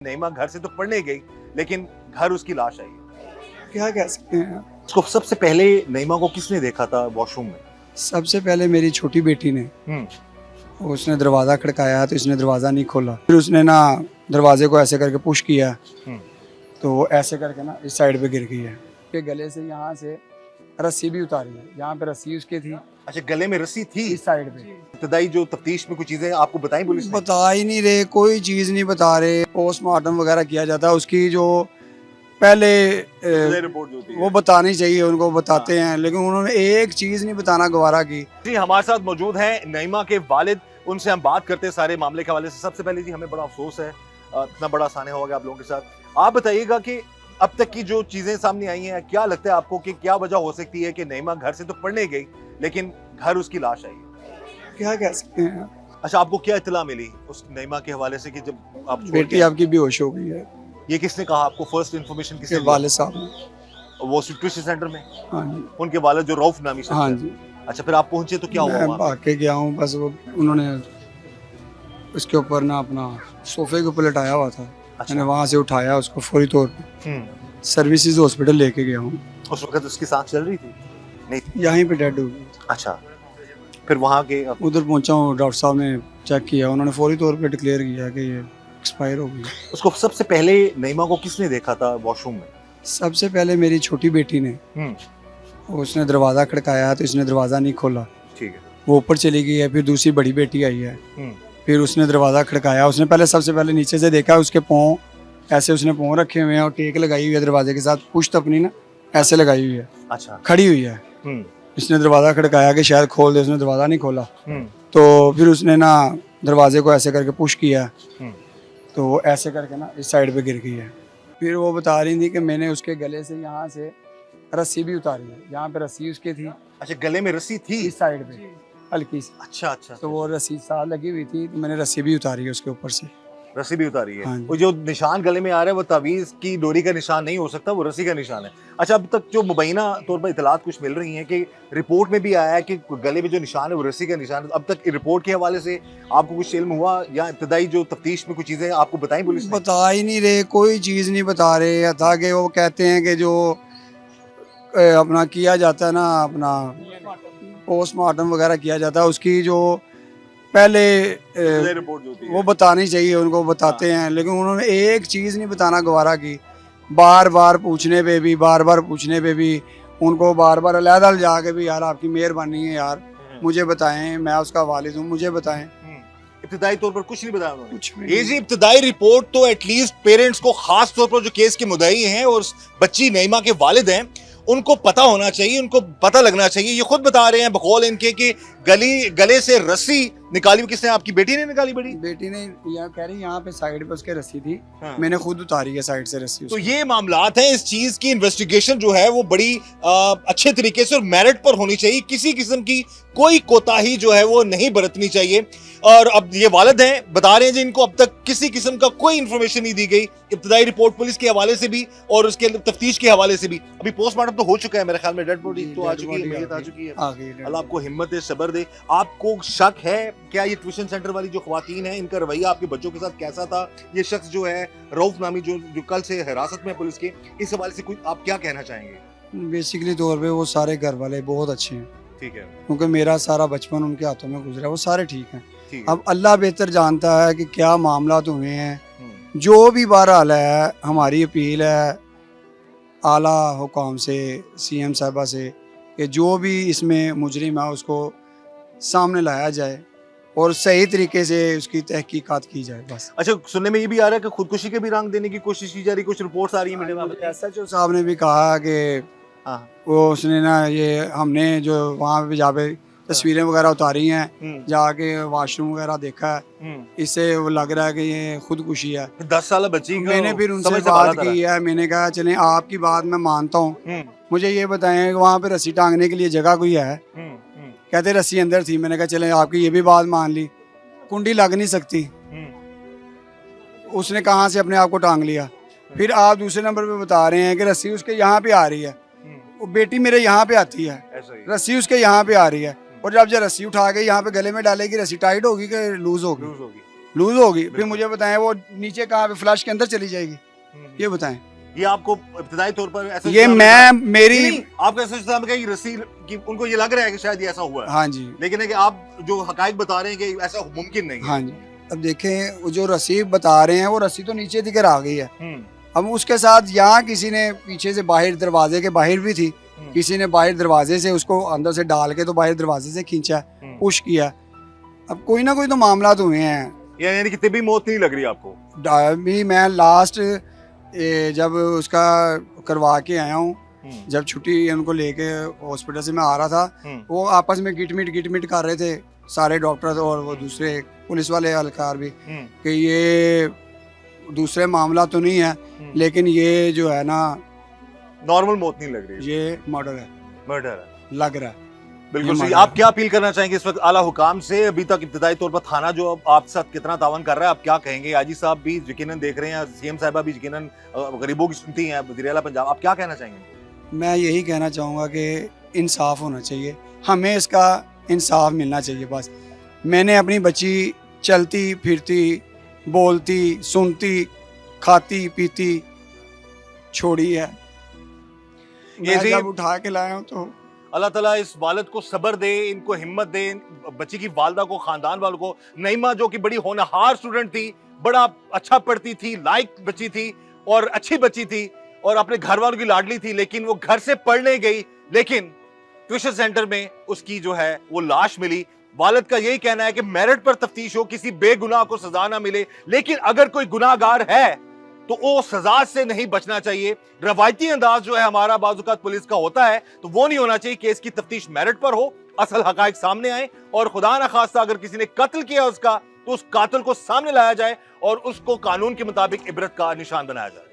नईमा घर से तो पढ़ने गई, लेकिन घर उसकी लाश आई। क्या कह सकते हैं। उसको सबसे पहले नईमा को किसने देखा था वॉशरूम में? सबसे पहले मेरी छोटी बेटी ने, उसने दरवाज़ा खड़काया तो इसने दरवाज़ा नहीं खोला। फिर उसने ना दरवाजे को ऐसे करके पुश किया तो वो ऐसे करके ना इस साइड पे गिर गई है। के गले से यहाँ से रस्सी भी उतारी है, यहाँ पे रस्सी उसकी थी। अच्छा, गले में रस्सी थी इस साइड पे। इब्तदाई जो तफ्तीश में कुछ चीजें आपको बताई पुलिस ने? बता ही नहीं रहे, कोई चीज़ नहीं बता रहे। पोस्टमार्टम वगैरह किया जाता है, उसकी जो पहले रिपोर्ट जो थी वो बतानी चाहिए, उनको बताते हैं, लेकिन उन्होंने एक चीज़ नहीं बताना गवारा की। जी हमारे साथ मौजूद हैं नईमा के वालिद, उनसे हम बात करते हैं सारे मामले के हवाले से। सबसे पहले जी, हमें बड़ा अफसोस है इतना बड़ा साने हो गया आप लोगों के साथ। आप बताइएगा कि अब तक की जो चीजें सामने आई हैं, क्या लगता है आपको कि क्या वजह हो सकती है कि नईमा घर से तो पढ़ने गई, लेकिन घर उसकी लाश आई? क्या कह सकते हैं। अच्छा, आपको क्या इत्तला मिली उस नईमा के हवाले से कि जब आप छोड़ बेटी के- आपकी बेहोश हो गई है। ये किसने कहा आपको? फर्स्ट इन्फॉर्मेशन के किसने दी? वाले साहब ने। वो ट्विस्ट सेंटर में हाँ जी, उनके वालिद जो रऊफ नामी शख्स हाँ हैं। जी। अच्छा, फिर आप पहुंचे तो क्या हुआ मैं वहाँ पे? भाग के गया हूँ, बस वो उन्होंने उसके ऊपर ना अपना सोफे के ऊपर लटाया हुआ था। अच्छा। मैंने वहाँ से उठाया उसको फौरी तौर पे हम्म। सर्विसेज हॉस्पिटल लेके गया हूँ। उस वक्त उसकी सांस चल रही थी? नहीं। यहीं पे डेड हो गई। अच्छा, फिर वहाँ के उधर पहुँचा हूँ, डॉक्टर साहब ने चेक किया, उन्होंने फौरी तौर पे डिक्लेयर किया कि ये एक्सपायर हो गई। उसको सबसे पहले नईमा को किसने देखा था वॉशरूम में? सबसे पहले मेरी छोटी बेटी ने, उसने दरवाज़ा खड़काया तो इसने दरवाज़ा नहीं खोला। ठीक है। वो ऊपर चली गई है। फिर दूसरी बड़ी बेटी आई है, हम्म। फिर उसने दरवाज़ा खड़काया। उसने पहले सबसे पहले नीचे से देखा, उसके पाँव ऐसे उसने पाँव रखे हुए हैं और टेक लगाई हुई है दरवाजे के साथ, पुश्त अपनी ना ऐसे लगाई हुई है, अच्छा। खड़ी हुई है। इसने दरवाज़ा खड़काया कि शायद खोल दे, उसने दरवाज़ा नहीं खोला। तो फिर उसने ना दरवाजे को ऐसे करके पुश किया तो वो ऐसे करके ना इस साइड पे गिर गई है। फिर वो बता रही थी कि मैंने उसके गले से यहाँ से रस्सी भी उतारी है, यहाँ पे रस्सी उसकी थी। अच्छा, गले में रस्सी थी इस साइड पे हल्की सी। अच्छा अच्छा। तो वो रस्सी साथ लगी हुई थी, तो मैंने रस्सी भी उतारी है उसके ऊपर से। रस्सी भी उतारी है। हाँ जी। वो जो निशान गले में आ रहा है वो तावीज़ की डोरी का निशान नहीं हो सकता, वो रस्सी का निशान है। अच्छा, अब तक जो मुबैना तौर पर इतलात कुछ मिल रही हैं कि रिपोर्ट में भी आया है कि गले में जो निशान है वो रस्सी का निशान है। अब तक रिपोर्ट के हवाले से आपको कुछ इल्म हुआ या इब्तदाई जो तफ्तीश में कुछ चीज़ें आपको बताई पुलिस ने? बता ही नहीं रहे, कोई चीज़ नहीं बता रहे। था कि वो कहते हैं कि जो अपना किया जाता है ना, अपना पोस्टमार्टम वगैरह किया जाता है, उसकी जो पहले रिपोर्ट जो थी वो बतानी चाहिए, उनको बताते हैं, लेकिन उन्होंने एक चीज़ नहीं बताना गवारा की। बार बार पूछने पे भी उनको बार बार अलहदा जाके भी, यार आपकी मेहरबानी है यार, मुझे बताएं, मैं उसका वालिद हूँ, मुझे बताएं। इब्तदाई तौर पर कुछ नहीं बताया उन्होंने? कुछ भी ये नहीं। जी इब्तदाई रिपोर्ट तो एटलीस्ट पेरेंट्स को, खास तौर पर जो केस के मुद्दई हैं और बच्ची नईमा के वालिद हैं, उनको पता होना चाहिए, उनको पता लगना चाहिए। ये खुद बता रहे हैं बकौल इनके कि गले से रस्सी निकाली किसने? आपकी बेटी ने निकाली? बड़ी बेटी ने यहाँ कह रही, यहाँ पे साइड पे उसके रस्सी थी। हाँ। मैंने खुद उतारी है साइड से रस्सी तो उसकी। ये मामलात हैं। इस चीज की इन्वेस्टिगेशन जो है वो बड़ी अच्छे तरीके से और मेरिट पर होनी चाहिए। किसी किस्म की कोई कोताही जो है वो नहीं बरतनी चाहिए। और अब ये वालिद हैं, बता रहे हैं जी इनको अब तक किसी किस्म का कोई इंफॉर्मेशन नहीं दी गई, इब्तदाई रिपोर्ट पुलिस के हवाले से भी और उसके तफ्तीश के हवाले से भी। अभी पोस्टमार्टम तो हो चुका है मेरे ख्याल में, डेड बॉडी तो आ चुकी है, मैयत आ चुकी है। अल्लाह आपको हिम्मत दे, सब्र दे। आपको शक है क्या ये ट्यूशन सेंटर वाली जो ख्वातीन है, इनका रवैया आपके बच्चों के साथ कैसा था? ये शख्स जो है रऊफ नामी जो कल से हिरासत में पुलिस के, इस हवाले से कुछ आप क्या कहना चाहेंगे? बेसिकली तौर पे वो सारे घर वाले बहुत अच्छे हैं, ठीक है, क्योंकि मेरा सारा बचपन उनके हाथों में गुजरा, वो सारे ठीक हैं। ठीक है। अब अल्लाह बेहतर जानता है कि क्या मामला हुए हैं। जो भी बहरहाल है, हमारी अपील है आला हुकाम से, सीएम साहबा से, कि जो भी इसमें मुजरिम है उसको सामने लाया जाए और सही तरीके से उसकी तहकीकात की जाए बस। अच्छा, सुनने में ये भी आ रहा है कि खुदकुशी के भी रंग देने की कोशिश की जा रही, कुछ रिपोर्ट्स आ रही है मीडिया में। एसएचओ साहब ने भी कहा कि हाँ। वो उसने ना, ये हमने जो वहाँ पे जहाँ पे तस्वीरें वगैरह उतारी हैं, जाके वॉशरूम वगैरह देखा है, इससे वो लग रहा है कि ये खुदकुशी है। 10 साल बच्ची को मैंने फिर उनसे समझ से बात बाला की है, मैंने कहा चलें आपकी बात मैं मानता हूँ, तरह। मुझे ये बताएं कि वहाँ पे रस्सी टांगने के लिए जगह कोई है? कहते रस्सी अंदर थी। मैंने कहा चलें आपकी ये भी बात मान ली, कुंडी लग नहीं सकती, उसने कहाँ से अपने आप को टांग लिया। फिर आप दूसरे नंबर पे बता रहे हैं कि रस्सी उसके यहाँ पे आ रही है, वो बेटी मेरे यहाँ पे आती है, ऐसा ही रस्सी उसके यहाँ पे आ रही है, और जब रस्सी उठा के यहाँ पे गले में डालेगी, रस्सी टाइट होगी कि लूज होगी? लूज होगी। लूज होगी, फिर बिल्कुल। मुझे बताएं वो नीचे कहाँ पे फ्लश के अंदर चली जाएगी, ये बताएं। ये आपको इब्तिदाई तौर पर ऐसा ये मैं मेरी नहीं, आपका ऐसा इस्लाम का ये रसी कि उनको ये लग रहा है कि शायद ये ऐसा हुआ है, हाँ जी, लेकिन है कि आप जो हकायक बता रहे हैं कि ऐसा मुमकिन नहीं है। हाँ जी। अब देखें वो जो रस्सी बता रहे हैं वो रस्सी तो नीचे दिखकर आ गई है। अब उसके साथ यहाँ किसी ने पीछे से बाहर दरवाजे के बाहर भी थी, किसी ने बाहर दरवाजे से उसको अंदर से डाल के तो बाहर दरवाजे से खींचा, पुश किया। अब कोई ना कोई तो मामला तो हुए हैं। यानी कि तिब्बी मौत नहीं लग रही आपको? भी मैं लास्ट जब उसका करवा के आया हूँ, जब छुट्टी उनको लेके हॉस्पिटल से मैं आ रहा था, वो आपस में गिटमिट कर रहे थे सारे डॉक्टर और वो दूसरे पुलिस वाले एहलकार भी कि ये दूसरे मामला तो नहीं है, लेकिन ये जो है ना नॉर्मल मौत नहीं लग रही, ये मर्डर है, मर्डर है, लग रहा है। बिल्कुल ये सही। मर्डर आप क्या अपील करना चाहेंगे इस वक्त आला हुकाम से? अभी तक इब्तिदाई तौर पर थाना जो आपके साथ कितना तावन कर रहा है, आप क्या कहेंगे? आजी साहब भी यकीनन देख रहे हैं, सीएम साहिबा भी यकीनन गरीबों की सुनती हैं, वज़ीर आला पंजाब, आप क्या कहना चाहेंगे? मैं यही कहना चाहूँगा कि इंसाफ होना चाहिए, हमें इसका इंसाफ मिलना चाहिए बस। मैंने अपनी बच्ची चलती फिरती बोलती सुनती खाती पीती छोड़ी है, ये मैं जी जब उठा के लाया हूँ तो अल्लाह ताला इस वालिद को सब्र दे, इनको हिम्मत दे, बच्ची की वालदा को, खानदान वालों को। नईमा जो कि बड़ी होनहार स्टूडेंट थी, बड़ा अच्छा पढ़ती थी, लाइक बच्ची थी और अच्छी बच्ची थी और अपने घर वालों की लाडली थी, लेकिन वो घर से पढ़ने गई, लेकिन ट्यूशन सेंटर में उसकी जो है वो लाश मिली। वालिद का यही कहना है कि मेरिट पर तफ्तीश हो, किसी बेगुनाह को सजा ना मिले, लेकिन अगर कोई गुनाहगार है तो वो सजा से नहीं बचना चाहिए। रवायती अंदाज जो है हमारा बाज़-औक़ात पुलिस का होता है, तो वो नहीं होना चाहिए। केस की तफ्तीश मेरिट पर हो, असल हकायक सामने आए और खुदा ना खास्ता अगर किसी ने कत्ल किया उसका, तो उस कातिल को सामने लाया जाए और उसको कानून के मुताबिक इबरत का निशान बनाया जाए।